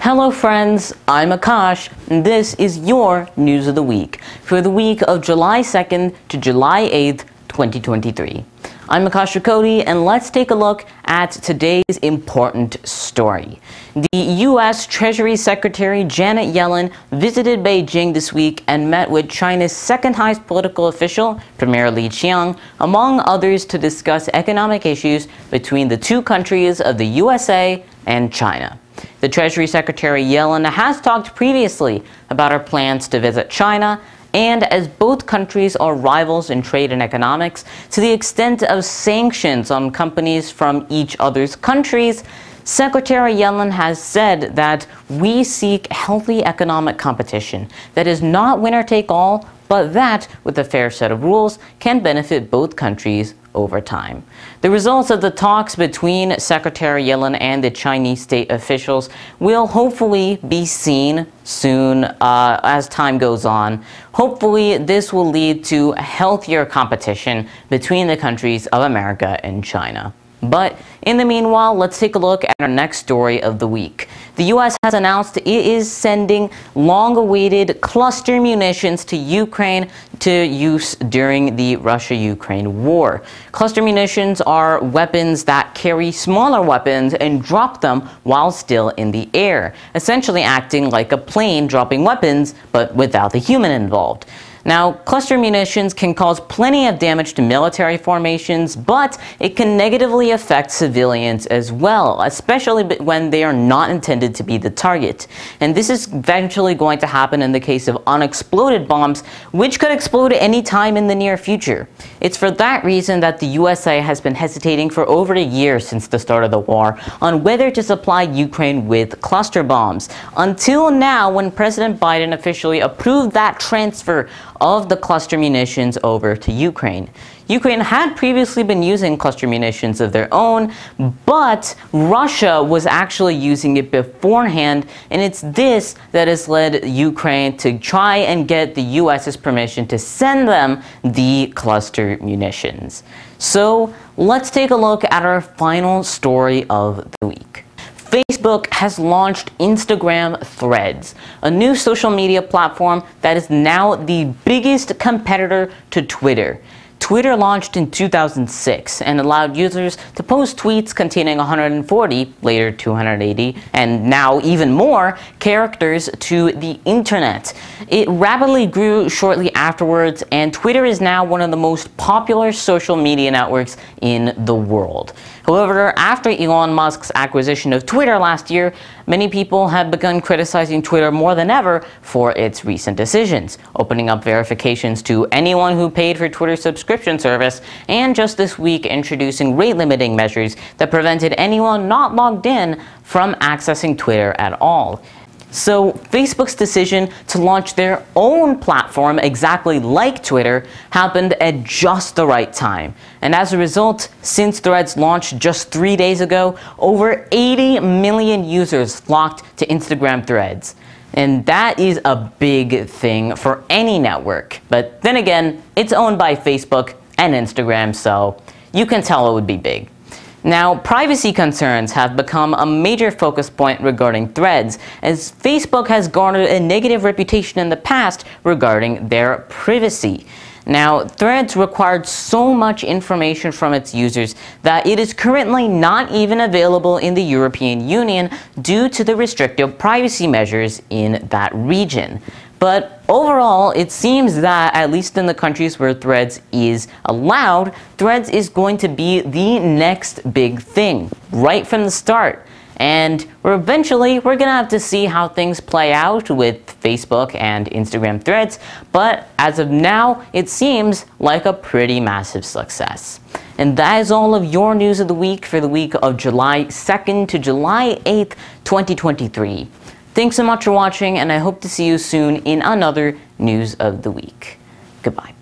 Hello friends, I'm Akash, and this is your News of the Week for the week of July 2nd to July 8th, 2023. I'm Akash Rakoti, and let's take a look at today's important story. The U.S. Treasury Secretary Janet Yellen visited Beijing this week and met with China's second highest political official, Premier Li Qiang, among others, to discuss economic issues between the two countries of the USA and China. The Treasury Secretary Yellen has talked previously about her plans to visit China, and as both countries are rivals in trade and economics, to the extent of sanctions on companies from each other's countries, Secretary Yellen has said that we seek healthy economic competition that is not winner-take-all, but that, with a fair set of rules, can benefit both countries over time. The results of the talks between Secretary Yellen and the Chinese state officials will hopefully be seen soon as time goes on. Hopefully, this will lead to healthier competition between the countries of America and China. But in the meanwhile, let's take a look at our next story of the week. The U.S. has announced it is sending long-awaited cluster munitions to Ukraine to use during the Russia-Ukraine war. Cluster munitions are weapons that carry smaller weapons and drop them while still in the air, essentially acting like a plane dropping weapons, but without the human involved. Now, cluster munitions can cause plenty of damage to military formations, but it can negatively affect civilians as well, especially when they are not intended to be the target. And this is eventually going to happen in the case of unexploded bombs, which could explode at any time in the near future. It's for that reason that the USA has been hesitating for over a year since the start of the war on whether to supply Ukraine with cluster bombs, until now when President Biden officially approved that transfer of the cluster munitions over to Ukraine. Ukraine had previously been using cluster munitions of their own, but Russia was actually using it beforehand, and it's this that has led Ukraine to try and get the US's permission to send them the cluster munitions. So let's take a look at our final story of the week. Facebook has launched Instagram Threads, a new social media platform that is now the biggest competitor to Twitter. Twitter launched in 2006 and allowed users to post tweets containing 140, later 280, and now even more characters to the internet. It rapidly grew shortly afterwards, and Twitter is now one of the most popular social media networks in the world. However, after Elon Musk's acquisition of Twitter last year, many people have begun criticizing Twitter more than ever for its recent decisions, opening up verifications to anyone who paid for Twitter's subscription service, and just this week introducing rate-limiting measures that prevented anyone not logged in from accessing Twitter at all. So Facebook's decision to launch their own platform exactly like Twitter happened at just the right time. And as a result, since Threads launched just 3 days ago, over 80 million users flocked to Instagram Threads. And that is a big thing for any network. But then again, it's owned by Facebook and Instagram, so you can tell it would be big. Now, privacy concerns have become a major focus point regarding Threads, as Facebook has garnered a negative reputation in the past regarding their privacy. Now, Threads required so much information from its users that it is currently not even available in the European Union due to the restrictive privacy measures in that region. But overall, it seems that, at least in the countries where Threads is allowed, Threads is going to be the next big thing, right from the start. And eventually, we're going to have to see how things play out with Facebook and Instagram Threads, but as of now, it seems like a pretty massive success. And that is all of your news of the week for the week of July 2nd to July 8th, 2023. Thanks so much for watching, and I hope to see you soon in another News of the Week. Goodbye.